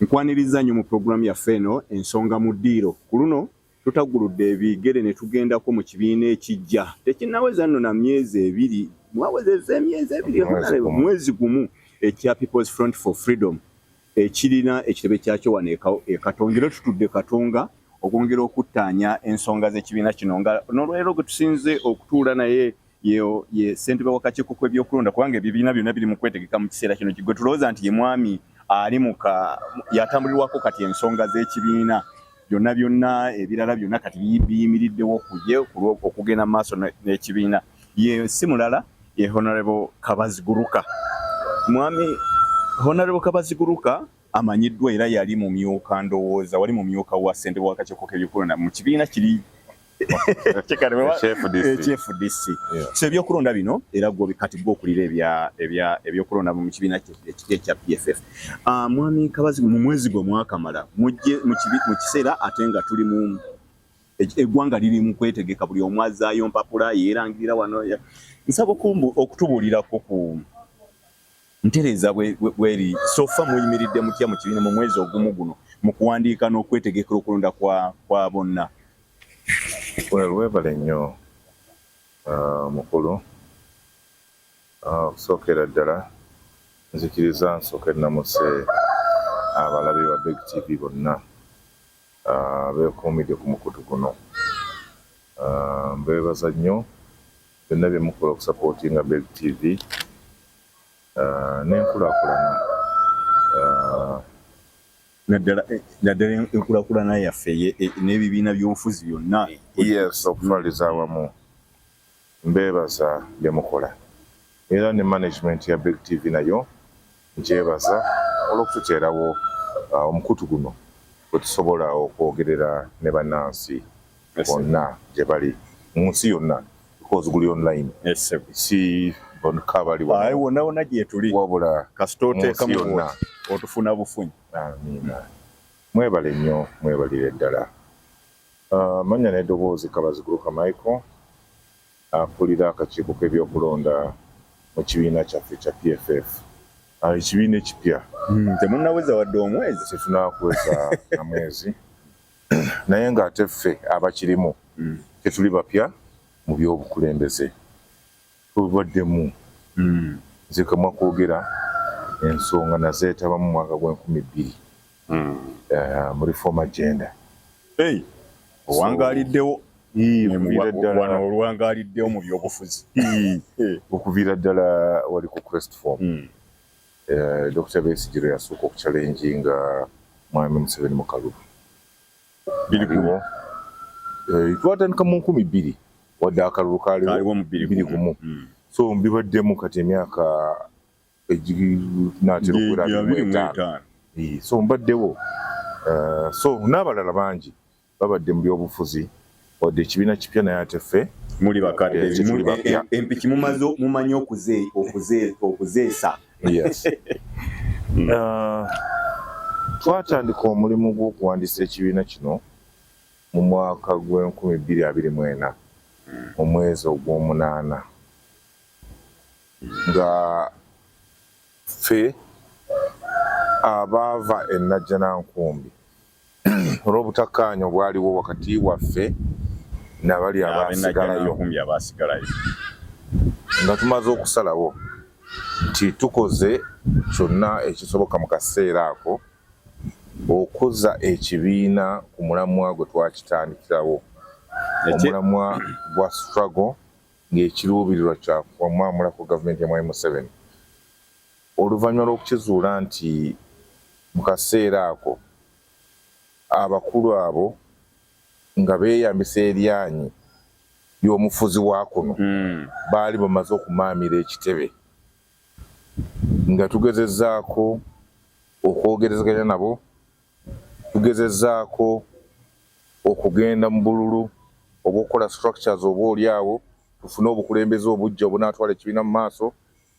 nkwaniriza nnyo mu programu yaffe eno ensonga mu ddiiro. Ku luno tutaguludde ebigere ne tugendako mu kibiina ekijja. Tekinnaweza nno na myezi ebiri, mwawezezza emyezi ebiri mwezi gumu ekya People's Front for Freedom ekirina ekitebe kyakyo wano e Katonga. Tutudde Katonga okwongera okuttaanya ensonga z'ekibiina kino nga n'olwaleero gwe tusinze okutuula naye ye ssentebe w'akakiiko k'ebyokulonda, kubanga ebibiina byonna biri mu kwetegeka mu kiseera kino. Gwe tulowooza nti ye mwami ali yatambulirwako kati ensonga z'ekibiina byonna ebirala byonna kati biyimiriddewo okugenda mu maaso n'ekibiina. Ye si mulala ye Honorable Kabaziguruka. Mwami Honorable Kabaziguruka amanyiddwa era yali mu myuka, ndowooza wali mu myuka wa ssentebe w'akakiiko k'ebyokulonda mu kibiina kiri Chief DC. So ebyokulonda bino era gwe kati okulira ebyokulonda mu kibiina kya PFF. Mwami Kabaziguruka, mu mwezi gwe mwakamala mu kiseera ate nga tuli mu eggwanga liri mu kwetegeka, buli omu azaayo mpapula yeerangirira wano. Nsaba okutubuulirako ku ntereza bweri sofa muyimiridde mutya mu kibiina mu mwezi ogumu guno mu kuwandiika n'okwetegekera okulonda kwa bonna. Webale nnyo mukulu. Okusookera ddala nzikiriza nsooke namuse abalabi ba Big TV bonna beekuumidde ku mukutu guno. Mbeebaza nnyo byonna bye mukola okusapootinga Big TV n'enkulaakulana. Naddala enkulaakulana yaffe n'ebibiina by'obufuzi byonna. Yes, okutwaliza awamu. Mbeebaza bye mukola. Era ne management ya Big TV nayo ngyebaza olw'okututeerawo omukutu guno bwe tusobola okwogerera ne bannansi bonna gye bali mu nsi yonna, because guli online. Si bonakabali wonna gye tuli wabula kasitooteekamu yonna otufuna bufunyi. Amiina. Mwebale nnyo, mwebalire ddala. Manya n'eddoboozi Kabaziguruka Micheal, akulira akakiiko k'ebyokulonda mu kibiina kyaffe kya PFF. Ekibiina ekipya. Temunnaweza wadde omwezi. Tetunaakuweza na mwezi. Naye ng'ate ffe abakirimu tetuli bapya mu by'obukulembeze. Tubaddemu. Nze kamwa kwogera ensonga nazeetaba mu mwaka gw'2000 mu reform agenda. Owangaliddewo wano olwangaliddewo mu byobufuzi okuviira ddala wali ku quest form. Dr. Besigire yasooka okuchallenginga Mwami Museveni mu Kalulu. Twatandika mu 2000 wadde akalulu kaaliwo mu 2001. So mbibaddemu kati emyaka naatera okuwera 25. So mbaddewo. So n'abalala bangi babadde mu byobufuzi wadde ekibiina kipya naye ate ffe muli bakadde empiki mumanyi okuzeesa. Yes. Twatandika omulimu gw'okuwandiisa ekibiina kino mu mwaka gw'2024 mu mwezi ogw'omunaana, nga ffe abaava e Najjanankumbi olw'obutakkaanya obwaliwo wakati waffe n'abali abaasigalayo, nga tumaze okusalawo nti tukoze kyonna ekisoboka mu kaseera ako okuza ekibiina ku mulamwa gwe twakitandikirawo, omulamwa gwa struggle ng'ekiruubirirwa kyakwamwamula ku gavumenti ya Mwami Museveni. Oluvannyuma lw'okukizuula nti mu kaseera ako abakulu abo nga beeyambisa eryanyi ly'omufuzi wa kuno baali bamaze okumaamira ekitebe, nga tugezezzaako okwogerezaganya nabo, tugezezzaako okugenda mu bululu obw'okukola structures oba oliawo tufune obukulembeze obujja obunaatwala ekibiina mu maaso,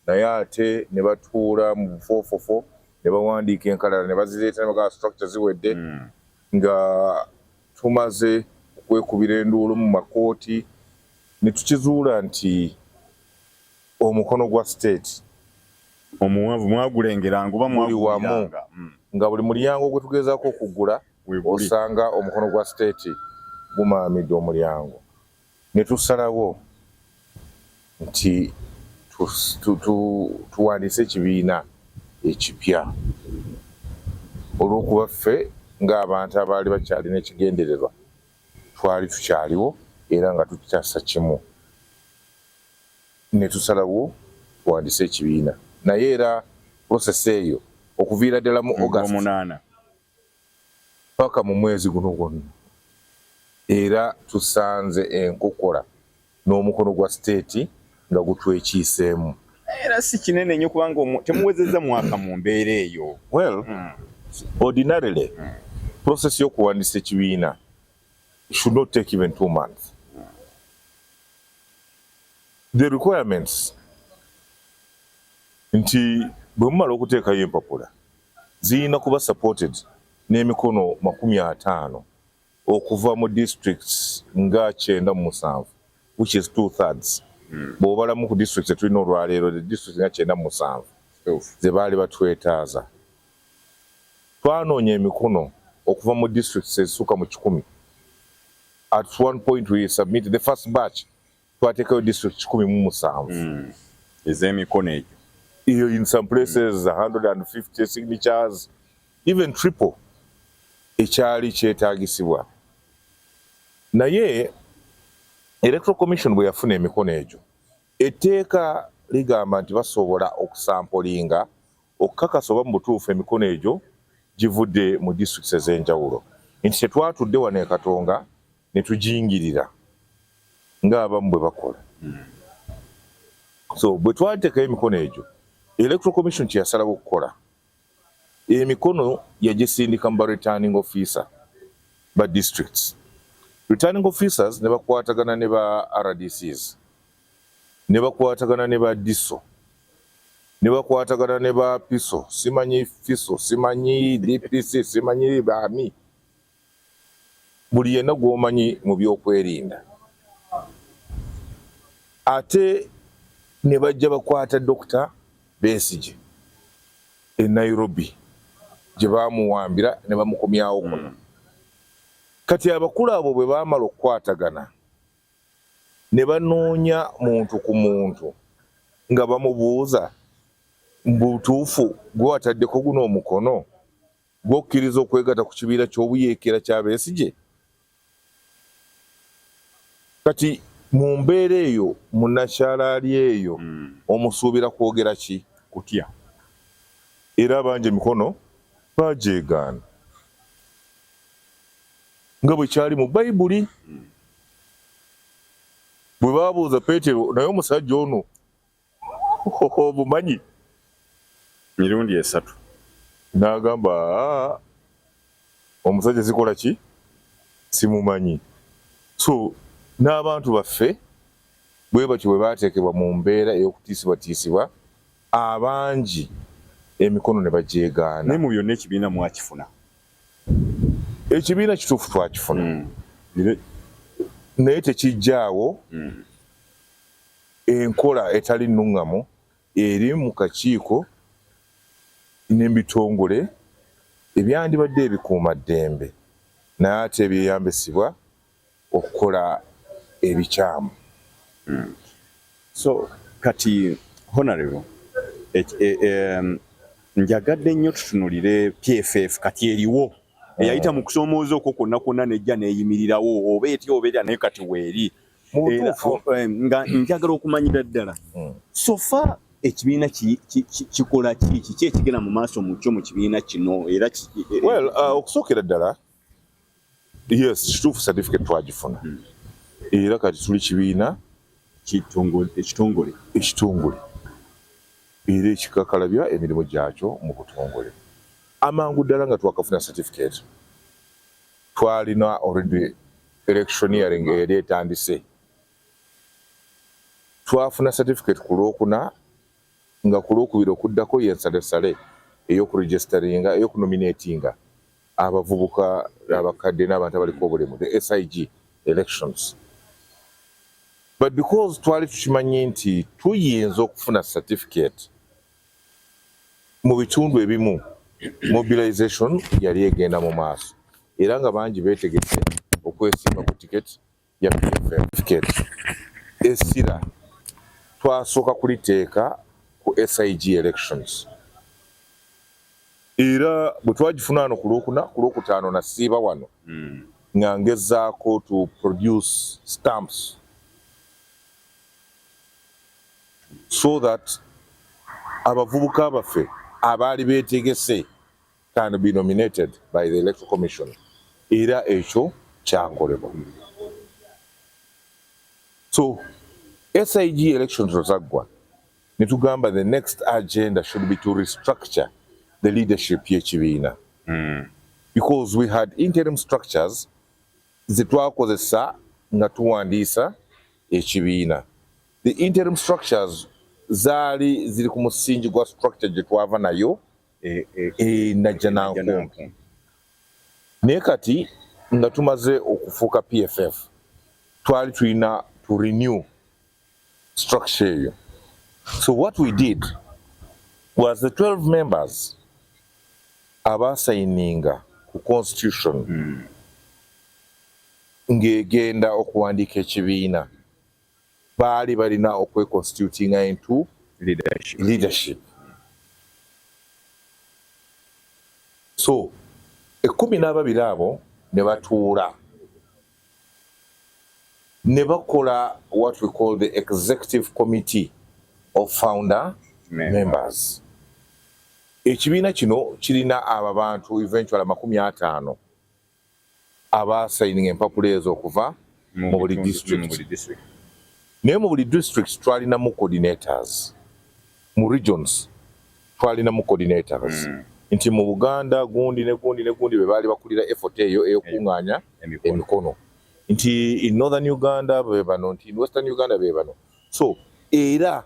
naye ate ne batuula mu bufoofofo ne bawandiika enkalala ne bazireeta ne bagaa structure ziwedde, nga tumaze okwekubira enduulu mu makooti ne tukizuula nti omukono gwa state omuwanvu mwagulengeranga oba mwaguliranga nga buli mulyango gwe tugezaako okugula osanga omukono gwa state gumaamidde omulyango. Ne tusalawo nti tuwandiise ekibiina ekipya olw'okuba ffe ng'abantu abaali bakyalina ekigendererwa twali tukyaliwo era nga tukyasa kimu. Ne tusalawo tuwandiise ekibiina naye era process eyo okuviira ddala mu August 8 paka mu mwezi guno gwonna era tusanze enkokola n'omukono gwa state nga gutwekiiseemu. Era si kinene nnyo kubanga temuwezezza mwaka mu mbeera eyo. Well, ordinarily process y'okuwandiisa ekibiina should not take even 2 months. The requirements nti bwe mumala okuteekayo empapula zirina kuba supported n'emikono 50 okuva mu districts nga 97 which is 2/3. Bw'obalamu ku districts tulina olwaleero the districts nga 97 ze baali batwetaaza. Twanoonya emikono okuva mu districts ezisukka mu 100. At one point we submitted the first batch twateekayo district 17 ez'emikono egyo. In some places 150 signatures, even triple ekyali kyetaagisibwa. Naye Electoral Commission bwe yafuna emikono egyo etteeka ligamba nti basobola okusampolinga okukakasa oba mu butuufu emikono egyo givudde mu districts ez'enjawulo. Nti tetwatudde wano e Katonga ne tugingirira ng'abamu bwe bakola. So bwe twateekayo emikono egyo Electoral Commission kyeyasalawo okukola emikono yagisindika mu ba returning officer ba districts. Returning officers ne bakwatagana ne ba RDCs, ne bakwatagana ne ba DISO, ne bakwatagana ne ba PISO, simanyi FISO, simanyi DPC, simanyi baami. Buli yenna gw'omanyi mu by'okwerinda. Ate ne bajja bakwata Dr. Besigye e Nairobi gye baamuwambira ne bamukomyawo kuno. Kati abakulu abo bwe baamala okukwatagana ne banoonya muntu ku muntu nga bamubuuza mbutuufu gwe wataddeko guno omukono gw'okkiriza okwegatta ku kibiina ky'obuyeekera kya Besigye. Kati mu mbeera eyo munnakyalaali eyo omusuubira kwogera ki? Kutya. Era abangi emikono baajeegaana nga bwe kyali mu Bayibuli. Bwe baabuuza Peetero naye omusajja ono obumanyi mirundi 3 n'agamba omusajja zikola ki simumanyi. So n'abantu baffe bwe batyo bwe baateekebwa mu mbeera ey'okutiisibwatiisibwa abangi emikono ne bajeegaana. Ne mu byonna ekibiina mwakifuna? Ekibiina kituufu twakifuna naye tekijjaawo enkola etali nnuŋŋamu eri mu kakiiko n'ebitongole ebyandibadde ebikuumaddembe naye ate ebyeyambisibwa okukola ebikyamu. So kati honorable njagadde nnyo tutunulire PFF kati eriwo eyayita mu kusoomooza okwo kwonna kwonna nejja neeyimirirawo oba etya oba erya naye kati weeri nga njagala okumanyira ddala sofa ekibiina kikola kiki ekigenda mu maaso mukyo mu kibiina kino era okusookera ddala yes kituufu certificate twagifuna era kati tuli kibiina ekitongole era ekikakalabya emirimu gyakyo mu butongole. Amangu ddala nga twakafuna certificate twalina already electioneering eyali etandise. Twafuna certificate ku Lwokuna nga ku Lwokubiri okuddako yensalesale ey'okuregisteringa ey'okunominatinga abavubuka abakadde n'abantu abaliko obulemu the SIG elections. But because twali tukimanyi nti tuyinza okufuna certificate mu bitundu ebimu mobilization yali egenda mu maaso era nga bangi beetegese okwesimba ku tiketi ya PFF. Essira twasooka kuliteeka ku SIG elections era bwe twagifuna wano ku Lwokutaano nasiiba wano nga ngezaako to produce stamps so that abavubuka baffe abaali beetegese can be nominated by the Electoral Commission. Era ekyo kyakolebwa. So SIG elections zaggwa ne tugamba the next agenda should be to restructure the leadership y'ekibiina. Because we had interim structures ze twakozesa nga tuwandiisa ekibiina. The interim structures zaali ziri ku musingi gwa structure gye twava nayo najja nankumpi. Naye kati nga tumaze okufuuka PFF twali tulina to renew structure eyo. So what we did was the 12 members abaasayininga ku constitution ng'egenda okuwandiika ekibiina baali balina okweconstitutinga into leadership. So 12 abo ne batuula ne bakola what we call the executive committee of founder members. Ekibiina kino kirina abo abantu eventually 50 abaasayininga empapula ezo okuva mu buli district. Naye mu buli district twalinamu coordinators. Mu regions twalinamu coordinators. Nti mu Buganda gundi ne gundi be baali bakulira effort eyo ey'okuŋŋaanya emikono. Nti in Northern Uganda be bano, nti in Western Uganda be bano. So era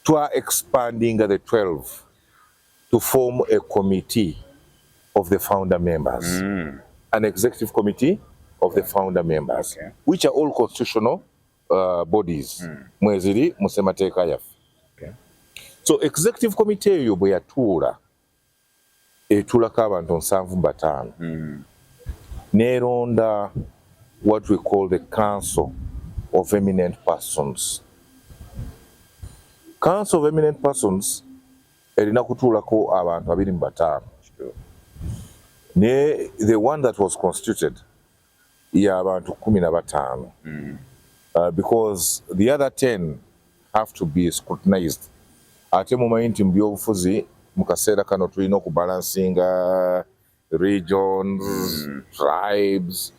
twa expanding the 12 to form a committee of the founder members. An executive committee of the founder members, which are all constitutional bodies. Mweziri musemateeka yaffe. So executive committee eyo bwe yatuula etuulako abantu 75 neeronda what we call the Council of Eminent Persons. Council of Eminent Persons erina kutuulako abantu 25. The one that was constituted y'abantu 15 because the other 10 have to be scrutinized. Ate mumanyi nti mu byobufuzi mu kaseera kano tulina okubalansinga regions, tribes,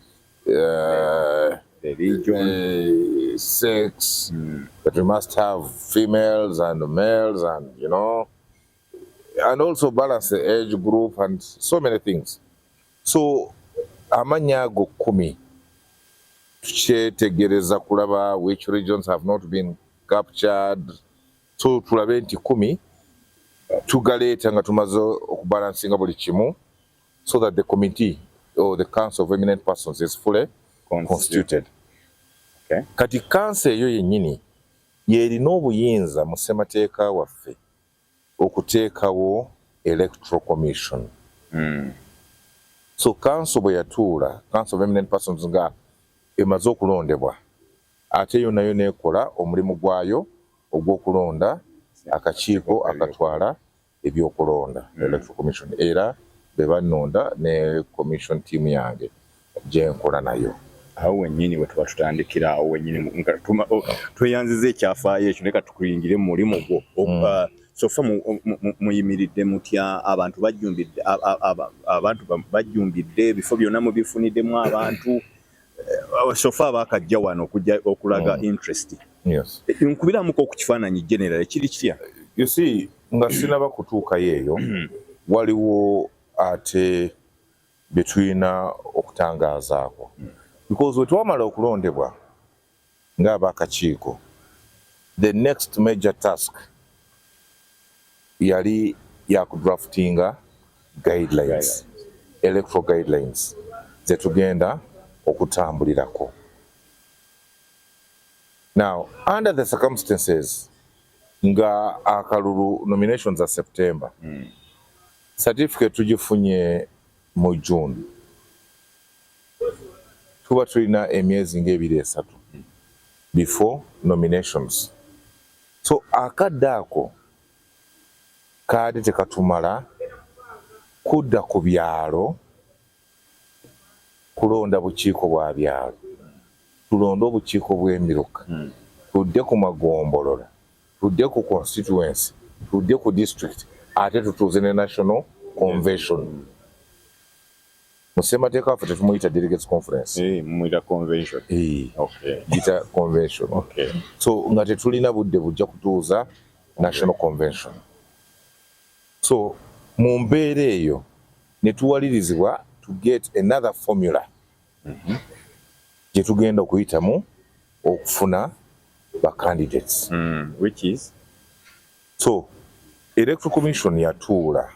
the region, sex, that we must have females and males and and also balance the age group and so many things. So amanya ago 10 tukyetegereza kulaba which regions have not been captured. So tulabe nti 10 tugaleeta nga tumaze okubalansinga buli kimu so that the committee or the Council of Eminent Persons is fully constituted. Kati council eyo yennyini yerina obuyinza mu ssemateeka waffe okuteekawo Electoral Commission. So council bwe yatuula, Council of Eminent Persons nga emaze okulondebwa, ate yo nayo neekola omulimu gwayo ogw'okulonda akakiiko akatwala ebyokulonda, Electoral Commission. Era be bannonda ne commission team yange gye nkola nayo. Awo wennyini we tuba tutandikira awo wennyini tweyanziza ekyafaayo ekyo leka tukuyingire mu mulimu gwo. Sofa muyimiridde mutya abantu bajjumbidde ebifo byonna mubifuniddemu abantu sofa abaakajja wano okujja okulaga interest. Yes. Nkubiramuko okukifaananyi general kiri kitya? You see, nga sinaba kutuukayo eyo waliwo ate bye tulina okutangaazaako. Because we twamala okulondebwa ng'abakakiiko, the next major task yali yakudraftinga guidelines, electoral guidelines ze tugenda okutambulirako. Now, under the circumstances nga akalulu nominations za September. Certificate tugifunye mu June. Tuba tulina emyezi ng'ebiri esatu before nominations. So akadde ako kaali tekatumala kudda ku byalo kulonda bukiiko bwa byalo, tulonde obukiiko bw'emiruka, tudde ku magombolola, tudde ku constituency, tudde ku district, ate tutuuze ne national convention. Musemateeka waffe tetumuyita delegates conference. Muyita convention. Okay. Gita convention. Okay. So nga tetulina budde bujja kutuuza national convention. So mu mbeera eyo ne tuwalirizibwa to get another formula gye tugenda okuyitamu okufuna ba candidates. Which is? So Electoral Commission yatuula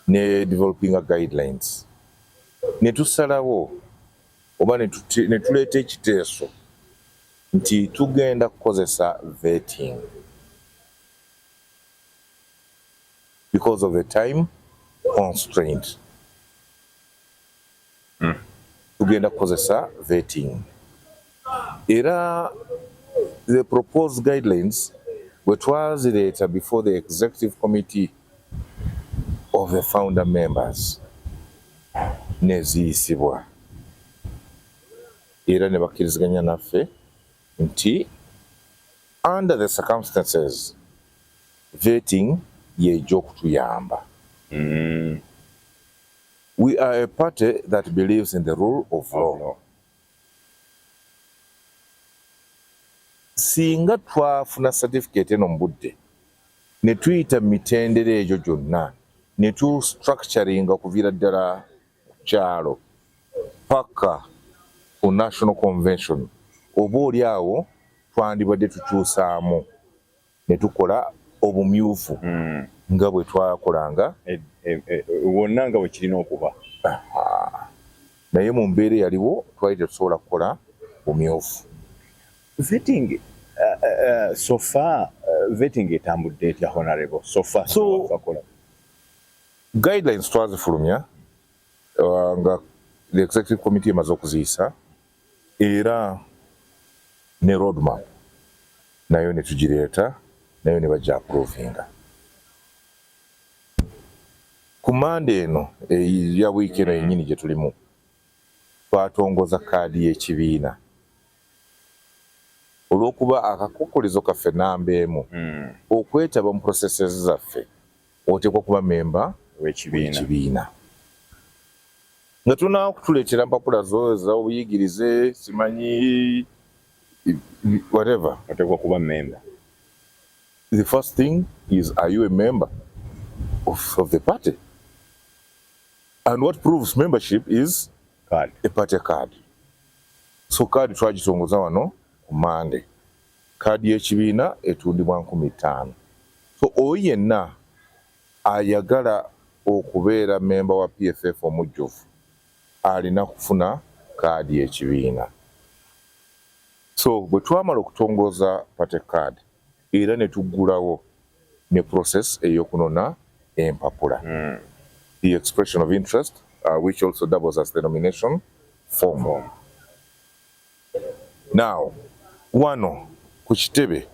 ne developing guidelines. Ne tusalawo oba ne tuleeta ekiteeso nti tugenda kukozesa vetting because of the time constraint. Tugenda kukozesa vetting. Era the proposed guidelines bwe twazireeta before the executive committee of the founder members ne ziyisibwa era ne bakkiriziganya naffe nti under the circumstances vetting yejja okutuyamba. We are a party that believes in the rule of law. Singa twafuna certificate eno mu budde ne tuyita mitendera egyo gyonna ne tu structuringa okuviira ddala ku kyalo paka ku national convention, oba oli awo twandibadde tukyusaamu ne tukola obumyufu nga bwe twakolanga wonna nga bwe kirina okuba. Naye mu mbeera yaliwo twali tetusobola kukola bumyufu. Vetting so far vetting etambudde etya honorable so far? So guidelines twazifulumya nga the executive committee emaze okuziyisa era ne roadmap nayo ne tugireeta nayo ne bajja approvinga. Ku Monday eno ya wiiki eno yennyini gye tulimu twatongoza kaadi y'ekibiina olw'okuba akakokolezo kaffe namba emu okwetaba mu processes zaffe oteekwa kuba memba w'ekibiina. Nga tunaawo kutuleetera mpapula zo ez'obuyigirize simanyi whatever, oteekwa kuba member. The first thing is, are you a member of the party? And what proves membership is card. A party card. So card twagitongoza wano ku Monday. Card y'ekibiina etundibwa 15,000. So oyo yenna ayagala okubeera member wa PFF omujjuvu alina kufuna card y'ekibiina. So bwe twamala okutongoza party card era ne tuggulawo ne process ey'okunona empapula. The expression of interest, which also doubles as the nomination form. Now, wano ku kitebe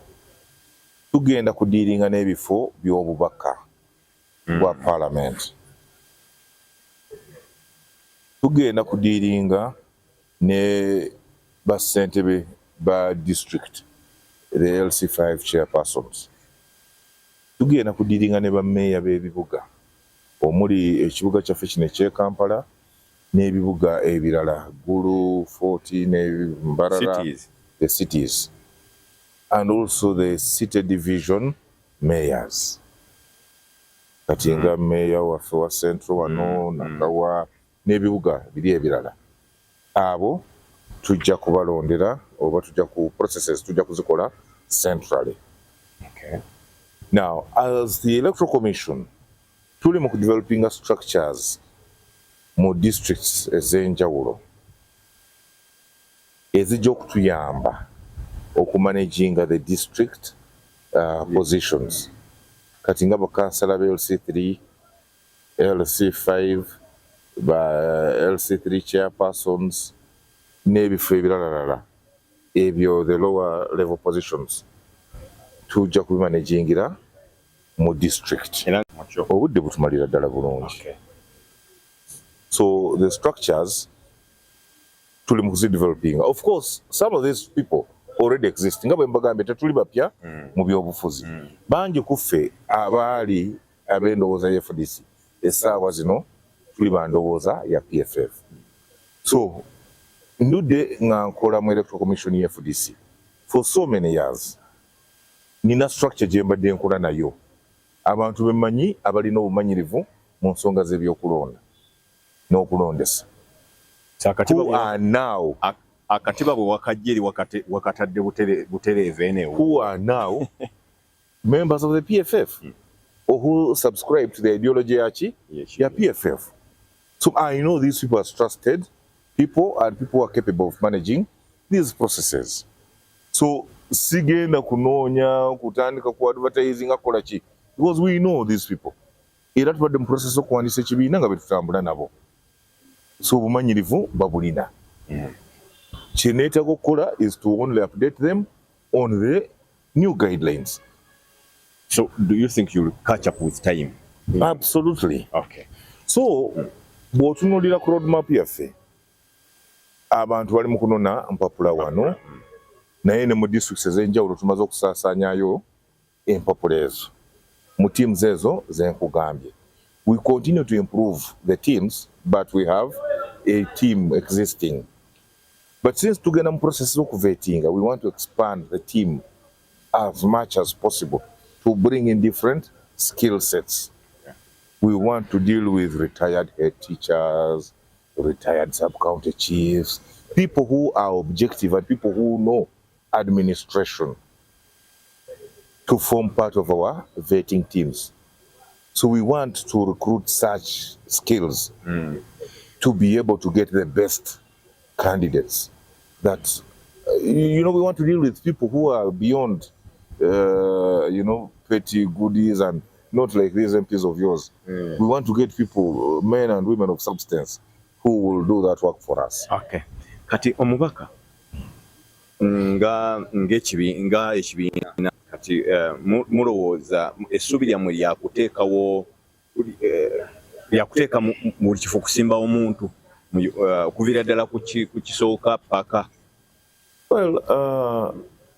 tugenda kudiiringa n'ebifo by'obubaka bwa parliament. Tugenda kudiiringa ne bassentebe ba district, the LC5 chairpersons. Tugenda kudiiringa ne bammeeya b'ebibuga omuli ekibuga kyaffe kino eky'e Kampala n'ebibuga ebirala Gulu, Fort ne Mbarara, the cities, and also the city division mayors. Kati nga meeya waffe wa Central wano Nakawa n'ebibuga biri ebirala, abo tujja kubalondera oba tujja ku processes tujja kuzikola centrally. Okay. Now, as the Electoral Commission, tuli mu developing structures mu districts ez'enjawulo ezijja okutuyamba okumanaginga the district positions. Kati nga bakansala ba LC3, LC5, LC3 chairpersons, n'ebifo ebirala ebyo the lower level positions tujja kubimanagingira mu district. Obudde butumalira ddala bulungi. So the structures tuli mu developing. Of course, some of these people already exist. Nga bwe mbagambye tetuli bapya mu byobufuzi. Bangi kuffe abaali ab'endowooza ya FDC essaawa zino tuli bandowooza ya PFF. So ndudde nga nkola mu Electoral Commission ya FDC for so many years. Nina structure gye mbadde nkola nayo. Abantu bemmanyi abalina obumanyirivu mu nsonga z'ebyokulonda n'okulondesa. Who are now akatiba bwe wakajjeri wakatadde butereeve enewo. Who are now members of the PFF or who subscribe to the ideology ya PFF. So I know these people are trusted people and people are capable of managing these processes. So sigenda kunoonya kutandika ku advertising akola ki because we know these people. Era tubadde mu process okuwandiisa ekibiina nga betutambula nabo. So obumanyirivu babulina. Kye neetaaga okukola is to only update them on the new guidelines. So do you think you'll catch up with time? Absolutely. Okay. So bw'otunuulira ku roadmap yaffe abantu bali mu kunona mpapula wano naye ne mu districts ez'enjawulo tumaze okusaasaanyayo empapula ezo mu teams ezo ze nkugambye. We continue to improve the teams, but we have a team existing. But since tugenda mu process okuvetinga, we want to expand the team as much as possible to bring in different skill sets. We want to deal with retired head teachers, retired sub-county chiefs, people who are objective and people who know administration to form part of our vetting teams. So we want to recruit such skills to be able to get the best candidates. That, we want to deal with people who are beyond, petty goodies and not like these MPs of yours. We want to get people, men and women of substance, who will do that work for us. Okay. Kati omubaka nga ekibiina kati mulowooza essuubi lyammwe lyakuteeka mu kifo kusimbawo omuntu okuviira ddala ku kisooka paka. Well,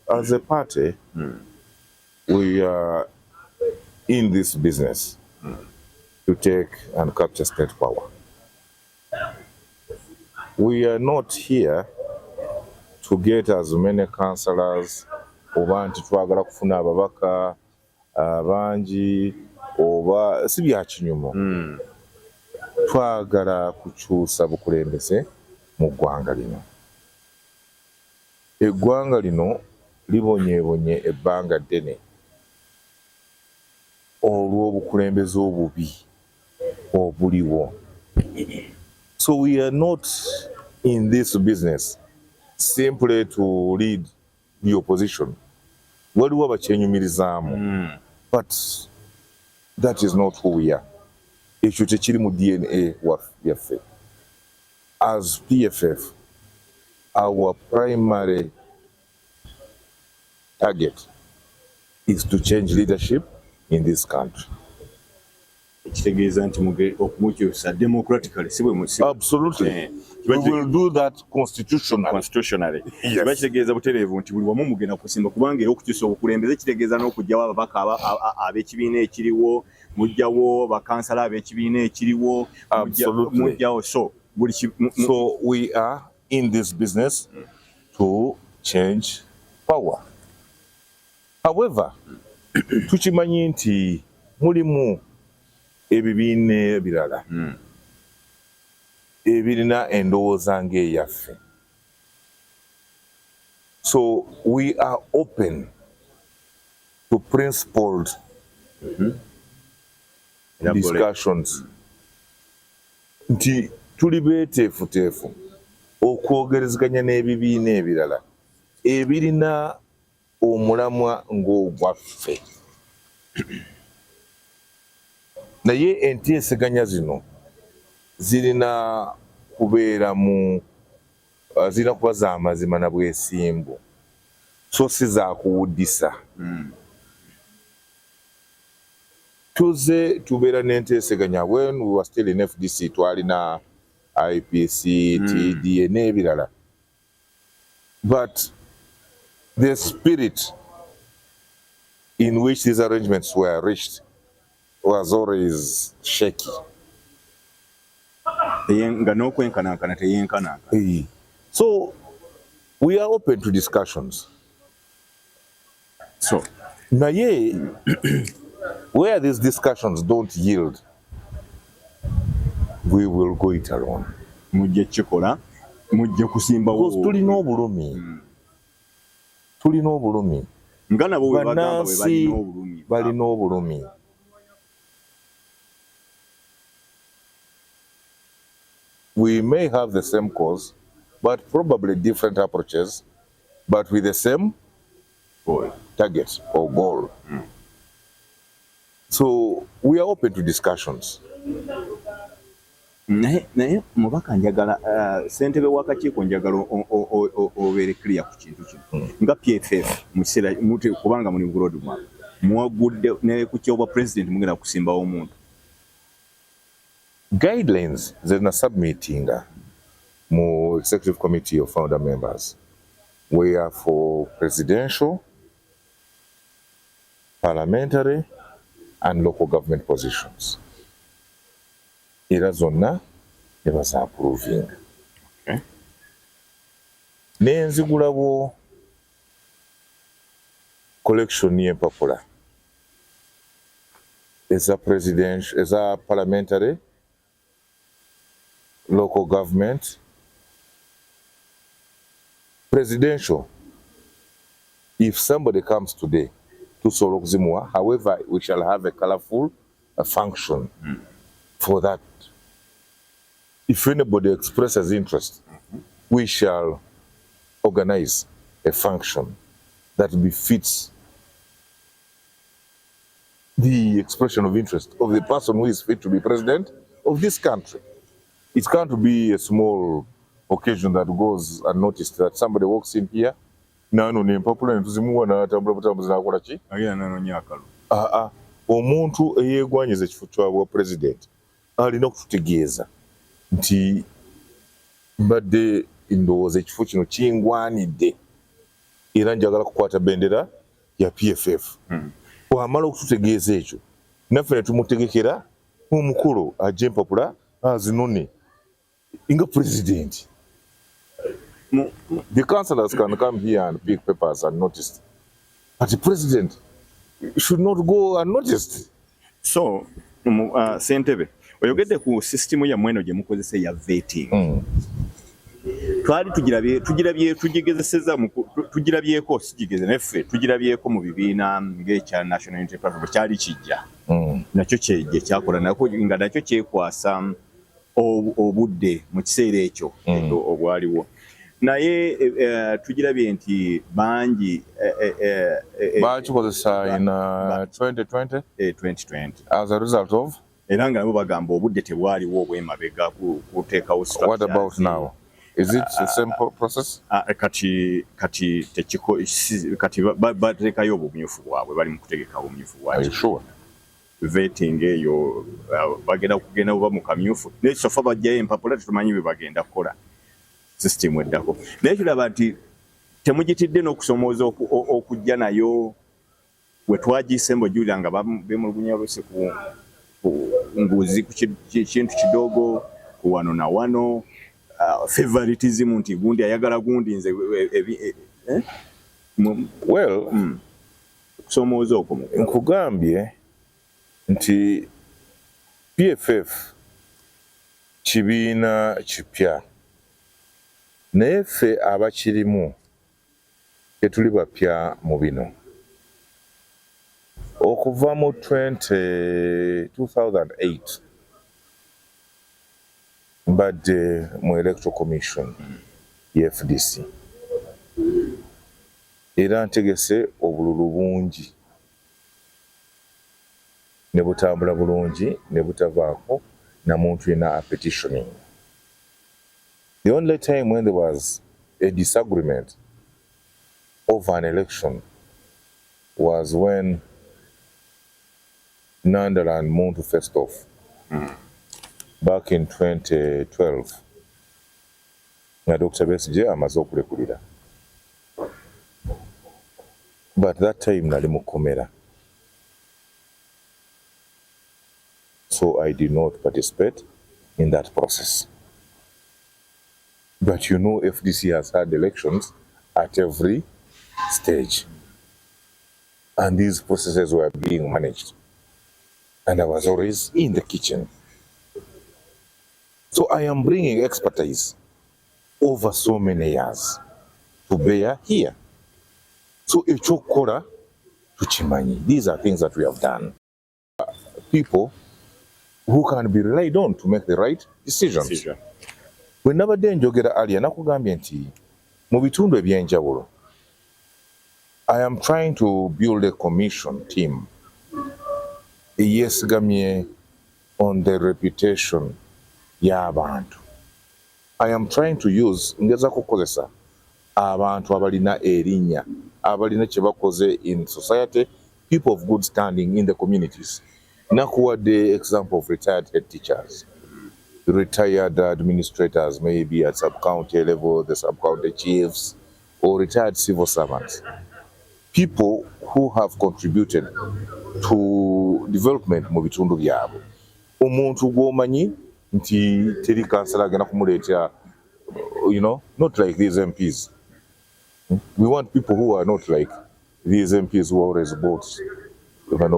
as a party, we are in this business to take and capture state power. We are not here to get as many councillors oba nti twagala kufuna ababaka abangi oba si bya kinyumo. Twagala kukyusa bukulembeze mu ggwanga lino. Eggwanga lino libonyeebonye ebbanga ddene olw'obukulembeze obubi obuliwo. So we are not in this business simply to lead the opposition. Waliwo abakyenyumirizaamu, but that is not who we are. Ekyo tekiri mu DNA yaffe. As PFF, our primary target is to change leadership in this country. Ekitegeeza nti okumukyusa democratically si bwe musiba. Absolutely. We will do that constitutionally. Kiba kitegeeza butereevu nti buli wamu mugenda kusimba kubanga era okukyusa obukulembeze kitegeeza n'okugyawo ababaka ab'ekibiina ekiriwo, mujjawo bakansala ab'ekibiina ekiriwo, mujjawo so we are in this business to change power. However, tukimanyi nti mulimu ebibiina ebirala ebirina endowooza ng'eyaffe. So we are open to principled discussions. Nti tuli beeteefuteefu okwogerezeganya n'ebibiina ebirala ebirina omulamwa ng'ogwaffe. Naye enteeseganya zino zirina kubeera mu zirina kuba za mazima na bwesimbu, so si za kuwuddisa. Tuze tubeera n'enteeseganya. When we were still in FDC twalina IPC, TDA n'ebirala. But the spirit in which these arrangements were reached was always shaky. So we are open to discussions. So naye where these discussions don't yield, we will go it alone. Because tulina obulumi. Bannansi balina obulumi. We may have the same cause, but probably different approaches, but with the same target or goal. So we are open to discussions. Naye mubaka njagala ssentebe w'akakiiko njagala obeere clear ku kintu kino. Nga PFF mu kiseera kubanga muli mu road map muwagudde ne ku kyobwa president mugenda kusimbawo omuntu. Guidelines zirina submitting mu executive committee of founder members. We are for presidential, parliamentary and local government positions. Era zonna ne baza approving. Nenzigulawo collection y'empapula eza presidential, eza parliamentary, local government, presidential. If somebody comes today to Sorokzimwa, however, we shall have a colorful function for that. If anybody expresses interest, we shall organize a function that befits the expression of interest of the person who is fit to be president of this country. It can't be a small occasion that goes unnoticed, that somebody walks in here, nano ni popular ntuzimuwa na tambula butambuzi nakola ki? Agenda nanonya akalu. Omuntu eyeegwanyiza ekifo ky'obwa president alina okututegeeza nti mbadde ndowooza ekifo kino kingwanidde era njagala kukwata bendera ya PFF. Wamala okututegeeza ekyo, naffe ne tumutegekera omukolo ajja empapula azinone nga president. The councillors can come here and pick papers unnoticed, but the president should not go unnoticed. So ssentebe oyogedde ku system ya mweno gye mukozesa ya vetting. Twali tugirabyeeko sigigeze neffe tugirabyeko mu bibiina ng'ekya National Unity Platform kyali kijja. Nakyo kye kyakola nga nakyo kyekwasa obudde mu kiseera ekyo obwaliwo. Naye tugirabye nti bangi bakikozesa in 2020 2020 as a result of, era nga nabo bagamba obudde tebwaliwo obwemabega kuteekawo structure. What about now? Is it the same process? Kati bateekayo obumyufu bwabwe, bali mu kutegekawo obumyufu bwabwe. Are you sure? Vetting eyo bagenda kugenda oba mu kamyufu nekisofa bajjayo empapula tetumanyi bye bagenda kukola system eddako. Naye kiraba nti temugitidde n'okusomooza okujja nayo we twagisemba ojulira nga bemulugunya lwese ku nguzi ku kintu kidogo ku wano na wano, favoritism nti gundi ayagala gundi nze well kusomooza okwo nkugambye nti PFF kibiina kipya naye ffe abakirimu tetuli bapya mu bino. Okuva mu 2008 mbadde mu electoral commission FDC era ntegese obululu bungi ne butambula bulungi ne butavaako na muntu yenna a petitioning. The only time when there was a disagreement over an election was when Nandala and Muntu faced off back in 2012. Na Dr. Besigye amaze okulekulira. But that time nali mukomera. So I did not participate in that process. But you know, FDC has had elections at every stage. And these processes were being managed. And I was always in the kitchen. So I am bringing expertise over so many years to bear here. So ekyokkola tukimanyi. These are things that we have done. People who can be relied on to make the right decisions. Bwe nabadde njogera aliya nakugambye nti mu bitundu ebyenjawulo I am trying to build a commission team eyesigamye on the reputation y'abantu. I am trying to use ngeza kukozesa abantu abalina erinnya abalina kye bakoze in society, people of good standing in the communities. Nakuwadde example of retired head teachers, retired administrators, maybe at sub-county level, the sub-county chiefs, or retired civil servants. People who have contributed to development mu bitundu byabwe. Omuntu gw'omanyi nti teri kansala agenda kumuleetera, you know, not like these MPs. We want people who are not like these MPs who always vote. You know,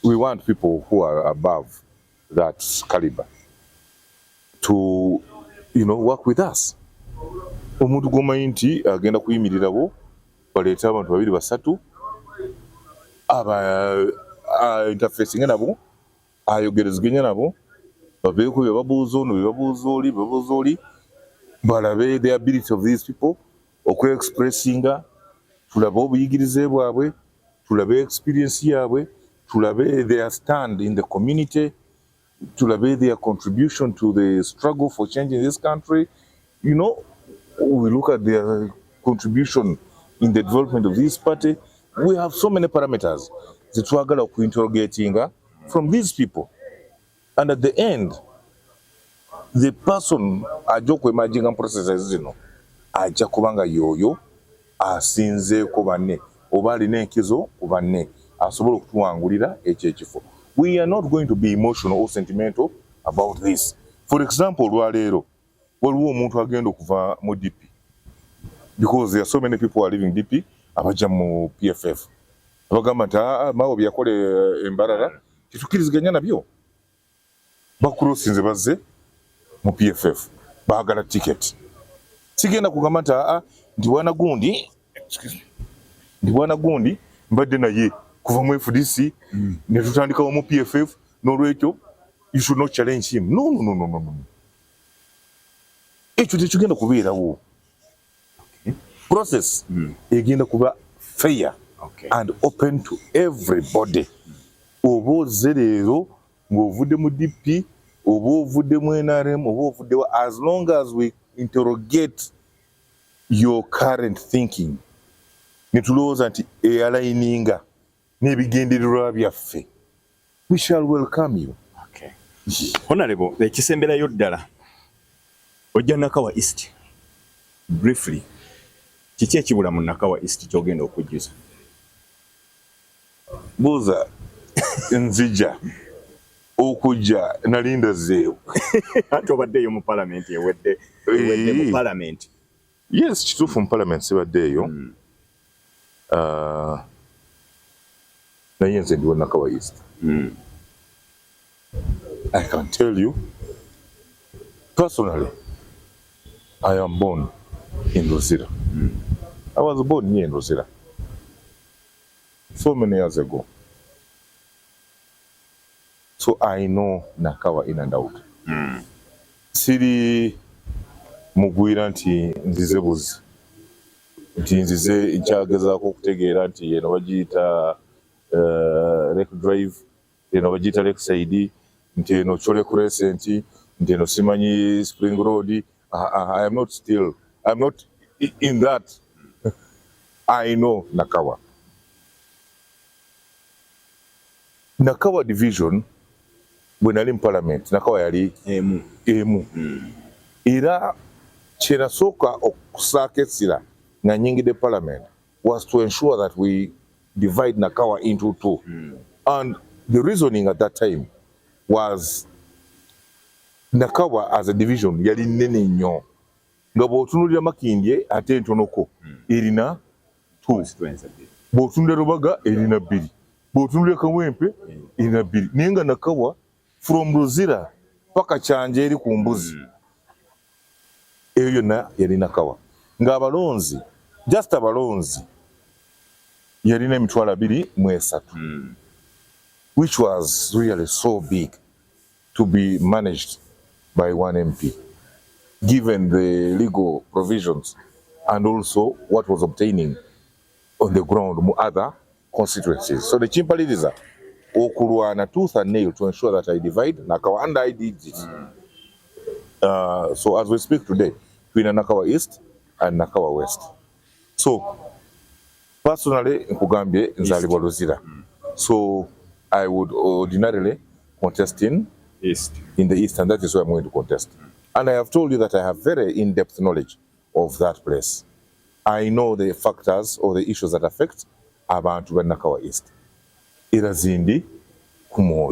we want people who are above that caliber to, you know, work with us. Omuntu gw'omanyi nti agenda kuyimirirawo baleeta abantu babiri basatu interfacing nabo ayogerezeganya nabo babeeko bye babuuza ono bye babuuza oli balabe the ability of these people okwe-expressinga, tulabe obuyigirize bwabwe, tulabe experience yaabwe, tulabe their stand in the community, tulabe their contribution to the struggle for change in this country. You know, we look at their contribution in the development of this party. We have so many parameters that we are going to interrogating from these people. And at the end, the person ajja kwemaging processes zino ajja kubanga yoyo asinze ko banne oba alina enkizo ku banne asobola okutuwangulira ekyo ekifo. We are not going to be emotional or sentimental about this. For example, lwaleero waliwo omuntu agenda okuva mu DP, because there are so many people who are living DP abajja mu PFF abagamba nti maawo byakole embalala tetukkiriziganya nabyo, bakulosinze bazze mu PFF baagala ticket. Sigenda kugamba nti ndi bwana gundi mbadde naye kuva mu FDC ne tutandikawo mu PFF, n'olwekyo you should not challenge him. No. Ekyo tekigenda kubeerawo. Process egenda kuba fair and open to everybody. Oba ozze leero ng'ovudde mu DP, oba ovudde mu NRM, oba ovuddewo, as long as we interrogate your current thinking ne tulowooza nti eyalayininga n'ebigendererwa byaffe, we shall welcome you. Honorable, ekisemberayo ddala ojja Nakawa East, briefly kiki ekibula mu Nakawa East kyogenda okujjuza? Buuza nzija okujja nalinda zeewo ate obaddeeyo mu parliament ewedde mu parliament. Yes, kituufu mu parliament sibaddeeyo. Naye nze ndi wa Nakawa East. I can tell you personally, I am born in Luzira. I was born here in Luzira so many years ago. So I know Nakawa in and out. Siri mugwira nti nzize buzi nti nzize nkyagezako okutegeera nti eno bagiyita lake drive eno bagiyita lake side nti eno chole crescent nti eno simanyi spring road. I am not in that. I know Nakawa division when I'm in parliament Nakawa yali emu era kyenasooka okusaakesira nga nyingidde parliament was to ensure that we divide Nakawa into two. And the reasoning at that time was Nakawa as a division yali nnene nnyo nga bw'otunuulira Makindye ate entonoko erina 2, bw'otunuulira Rubaga erina 2, bw'otunuulira Kawempe erina 2, naye nga Nakawa from Luzira paka Kyanje eri ku Mbuzi eyo yonna yali Nakawa nga abalonzi just abalonzi yalina emitwalo 23, which was really so big to be managed by one MP, given the legal provisions and also what was obtaining on the ground other constituencies. So the Chimpaliriza okulwana tooth and nail to ensure that I divide Nakawa, and I did it. So as we speak today, between Nakawa East and Nakawa West. So personally, nkugambye nzalibwa Luzira. So I would ordinarily contest in the East, and that is where I'm going to contest. And I have told you that I have very in-depth knowledge of that place. I know the factors or the issues that affect abantu Nakawa East. Irazindi kumo.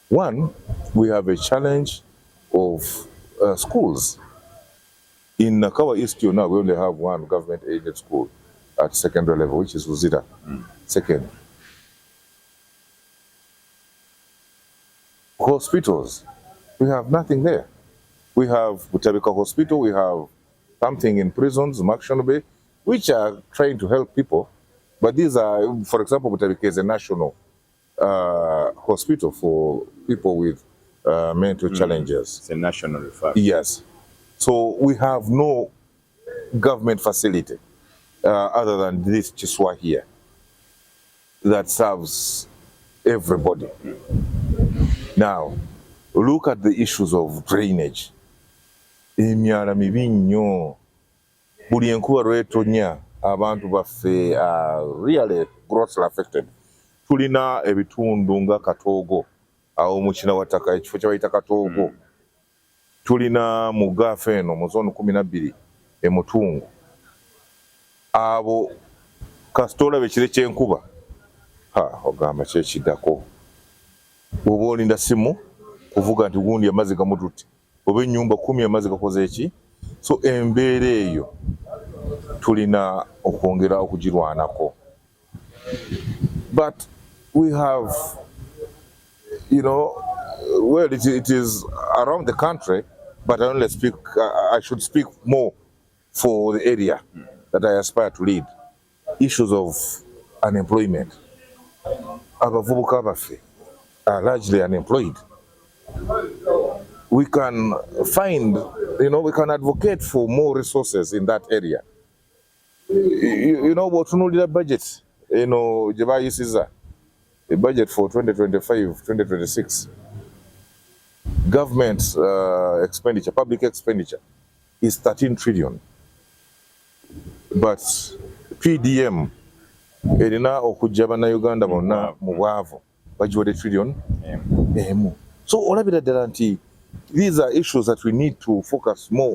One, we have a challenge of schools. In Nakawa East, now we only have one government-aided school at secondary level, which is Luzira. Second, hospitals, we have nothing there. We have Butabika Hospital, we have something in prisons, Makshano Bay, which are trying to help people. But these are, for example, Butabika is a national hospital for people with mental challenges. It's a national fact. Yes. So we have no government facility other than this Chiswa here that serves everybody. Now, look at the issues of drainage. Emyala mibi nnyo. Buli enkuba lw'etonya abantu baffe are really grossly affected. Tulina ebitundu nga Katoogo awo mu Kinawataka ekifo kye bayita Katoogo. Tulina mu Gaafa eno mu zone 12 e Mutungu. Abo kasita olaba ekire ky'enkuba ogamba kyekiddako. Oba olinda simu kuvuga nti gundi amazzi gamututte oba ennyumba 10 amazzi gakoze eki. So embeera eyo tulina okwongera okugirwanako. But we have, well, it is around the country, but I should speak more for the area that I aspire to lead. Issues of unemployment. Abavubuka baffe are largely unemployed. We can find, we can advocate for more resources in that area. Bw'otunuulira budget, gye bayisiza, the budget for 2025-2026, government expenditure, public expenditure, is 13 trillion. But PDM, erina okujja bannayuganda bonna mu bwavu bagiwadde trillion emu. So olabira ddala nti these are issues that we need to focus more